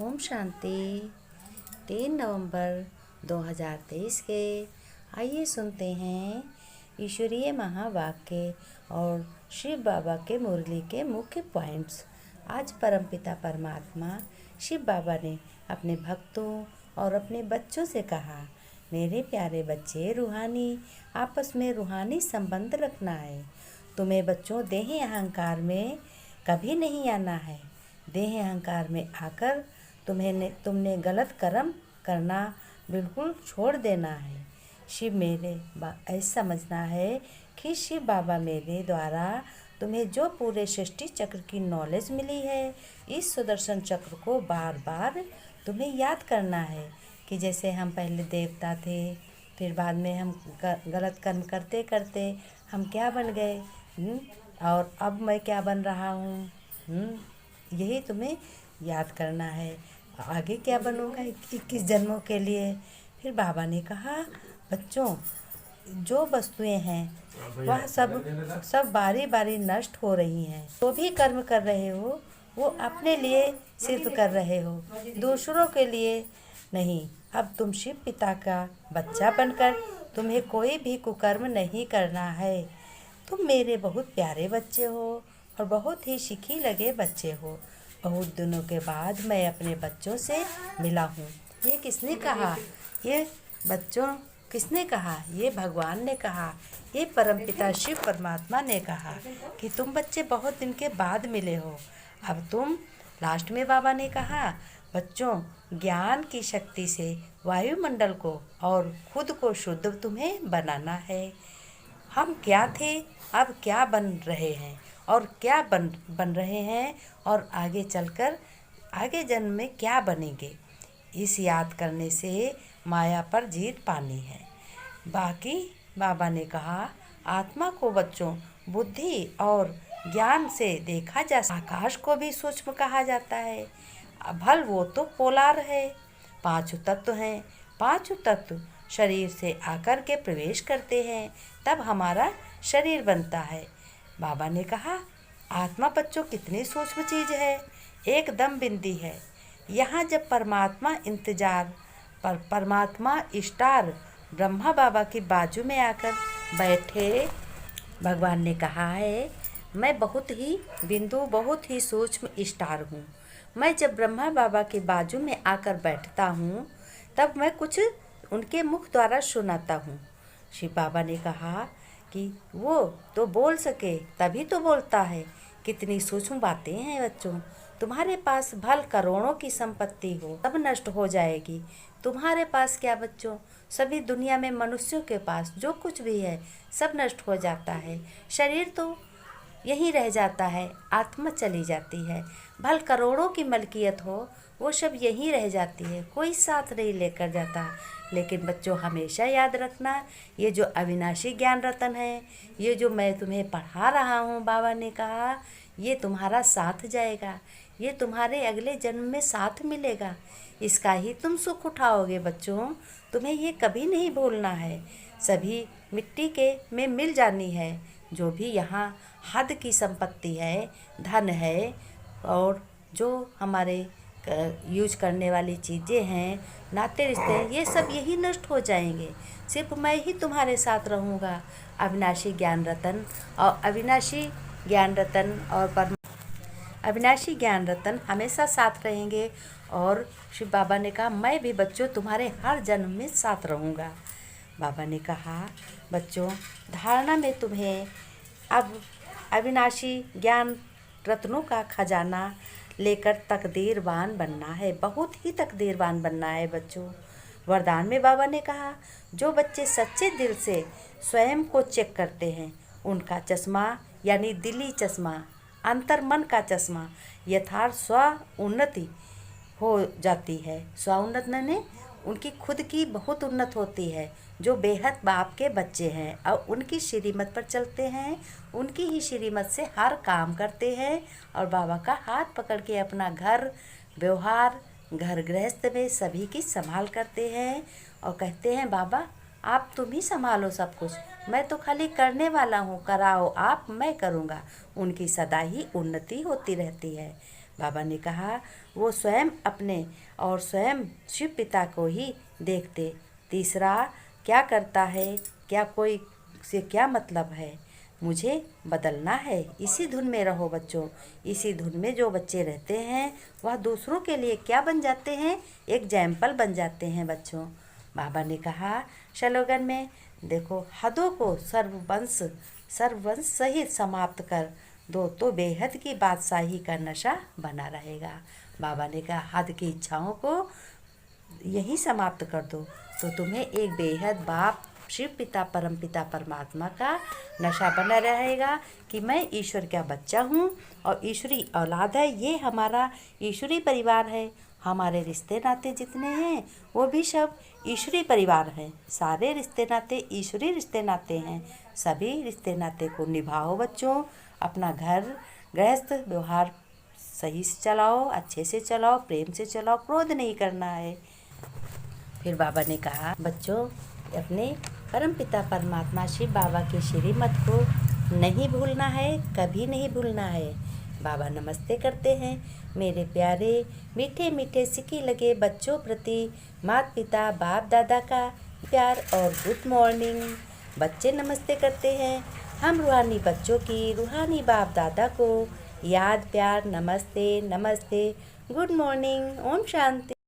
ओम शांति। 3 नवंबर 2023 के आइए सुनते हैं ईश्वरीय महावाक्य और शिव बाबा के मुरली के मुख्य पॉइंट्स। आज परमपिता परमात्मा शिव बाबा ने अपने भक्तों और अपने बच्चों से कहा, मेरे प्यारे बच्चे, रूहानी आपस में रूहानी संबंध रखना है। तुम्हें बच्चों देही अहंकार में कभी नहीं आना है। देह अहंकार में आकर तुमने गलत कर्म करना बिल्कुल छोड़ देना है। ऐसा समझना है कि शिव बाबा मेरे द्वारा तुम्हें जो पूरे सृष्टि चक्र की नॉलेज मिली है, इस सुदर्शन चक्र को बार बार तुम्हें याद करना है कि जैसे हम पहले देवता थे, फिर बाद में हम गलत कर्म करते करते हम क्या बन गए, और अब मैं क्या बन रहा हूँ। यही तुम्हें याद करना है। आगे क्या बनूंगा 21 जन्मों के लिए। फिर बाबा ने कहा, बच्चों जो वस्तुएं हैं वह सब बारी बारी नष्ट हो रही हैं। जो भी कर्म कर रहे हो वो अपने लिए सिर्फ कर रहे हो, दूसरों के लिए नहीं। अब तुम शिव पिता का बच्चा बनकर तुम्हें कोई भी कुकर्म नहीं करना है। तुम मेरे बहुत प्यारे बच्चे हो और बहुत ही सीखी लगे बच्चे हो। बहुत दिनों के बाद मैं अपने बच्चों से मिला हूँ। ये किसने कहा? ये बच्चों किसने कहा? ये भगवान ने कहा, ये परमपिता शिव परमात्मा ने कहा कि तुम बच्चे बहुत दिन के बाद मिले हो। अब तुम लास्ट में बाबा ने कहा, बच्चों ज्ञान की शक्ति से वायुमंडल को और खुद को शुद्ध तुम्हें बनाना है। हम क्या थे, अब क्या बन रहे हैं और क्या बन रहे हैं और आगे चलकर आगे जन्म में क्या बनेंगे, इस याद करने से माया पर जीत पानी है। बाकी बाबा ने कहा, आत्मा को बच्चों बुद्धि और ज्ञान से देखा जा सकता। आकाश को भी सूक्ष्म कहा जाता है। भल वो तो पोलार है। 5 तत्व हैं। 5 तत्व शरीर से आकर के प्रवेश करते हैं, तब हमारा शरीर बनता है। बाबा ने कहा, आत्मा बच्चों कितनी सूक्ष्म चीज़ है, एकदम बिंदी है। यहाँ जब परमात्मा स्टार ब्रह्मा बाबा की बाजू में आकर बैठे, भगवान ने कहा है, मैं बहुत ही बिंदु, बहुत ही सूक्ष्म स्टार हूँ। मैं जब ब्रह्मा बाबा की बाजू में आकर बैठता हूँ, तब मैं कुछ उनके मुख द्वारा सुनाता हूँ। शिव बाबा ने कहा कि वो तो बोल सके तभी तो बोलता है। कितनी सूक्ष्म बातें हैं बच्चों। तुम्हारे पास भल करोड़ों की संपत्ति हो, सब नष्ट हो जाएगी। तुम्हारे पास क्या बच्चों, सभी दुनिया में मनुष्यों के पास जो कुछ भी है सब नष्ट हो जाता है। शरीर तो यहीं रह जाता है, आत्मा चली जाती है। भल करोड़ों की मलकियत हो, वो सब यहीं रह जाती है, कोई साथ नहीं लेकर जाता। लेकिन बच्चों हमेशा याद रखना, ये जो अविनाशी ज्ञान रतन है, ये जो मैं तुम्हें पढ़ा रहा हूँ, बाबा ने कहा ये तुम्हारा साथ जाएगा, ये तुम्हारे अगले जन्म में साथ मिलेगा। इसका ही तुम सुख उठाओगे बच्चों। तुम्हें ये कभी नहीं भूलना है। सभी मिट्टी के में मिल जानी है। जो भी यहाँ हद की संपत्ति है, धन है, और जो हमारे यूज करने वाली चीज़ें हैं, नाते रिश्ते हैं, ये सब यही नष्ट हो जाएंगे। सिर्फ मैं ही तुम्हारे साथ रहूँगा। अविनाशी ज्ञान रतन अविनाशी ज्ञान रतन हमेशा साथ रहेंगे। और शिव बाबा ने कहा, मैं भी बच्चों तुम्हारे हर जन्म में साथ रहूँगा। बाबा ने कहा, बच्चों धारणा में तुम्हें अब अविनाशी ज्ञान रत्नों का खजाना लेकर तकदीरवान बनना है, बहुत ही तकदीरवान बनना है बच्चों। वरदान में बाबा ने कहा, जो बच्चे सच्चे दिल से स्वयं को चेक करते हैं, उनका चश्मा यानी दिली चश्मा, अंतर मन का चश्मा, यथार्थ स्व उन्नति हो जाती है। स्व उन्नत ने उनकी खुद की बहुत उन्नत होती है। जो बेहद बाप के बच्चे हैं और उनकी श्रीमत पर चलते हैं, उनकी ही श्रीमत से हर काम करते हैं और बाबा का हाथ पकड़ के अपना घर व्यवहार, घर गृहस्थ में सभी की संभाल करते हैं और कहते हैं, बाबा आप तुम ही संभालो सब कुछ, मैं तो खाली करने वाला हूँ, कराओ आप, मैं करूँगा। उनकी सदा ही उन्नति होती रहती है। बाबा ने कहा, वो स्वयं अपने और स्वयं शिव पिता को ही देखते। तीसरा, क्या करता है, क्या कोई से क्या मतलब है, मुझे बदलना है। इसी धुन में रहो बच्चों। इसी धुन में जो बच्चे रहते हैं वह दूसरों के लिए क्या बन जाते हैं, एग्जाम्पल बन जाते हैं बच्चों। बाबा ने कहा स्लोगन में, देखो, हदों को सर्ववंश सहित समाप्त कर दो तो बेहद की बादशाही का नशा बना रहेगा। बाबा ने कहा, हद की इच्छाओं को यही समाप्त कर दो तो तुम्हें एक बेहद बाप शिव पिता परम पिता परमात्मा का नशा बना रहेगा कि मैं ईश्वर का बच्चा हूँ और ईश्वरी औलाद है। ये हमारा ईश्वरी परिवार है। हमारे रिश्ते नाते जितने हैं वो भी सब ईश्वरी परिवार हैं। सारे रिश्ते नाते ईश्वरी रिश्ते नाते हैं। सभी रिश्ते नाते को निभाओ बच्चों। अपना घर गृहस्थ व्यवहार सही से चलाओ, अच्छे से चलाओ, प्रेम से चलाओ, क्रोध नहीं करना है। फिर बाबा ने कहा, बच्चों, अपने परमपिता परमात्मा शिव बाबा के श्रीमत को नहीं भूलना है, कभी नहीं भूलना है। बाबा नमस्ते करते हैं। मेरे प्यारे मीठे मीठे सिक्के लगे बच्चों प्रति माता पिता बाप दादा का प्यार और गुड मॉर्निंग। बच्चे नमस्ते करते हैं। हम रूहानी बच्चों की रूहानी बाप दादा को याद प्यार नमस्ते नमस्ते, गुड मॉर्निंग, ओम शांति।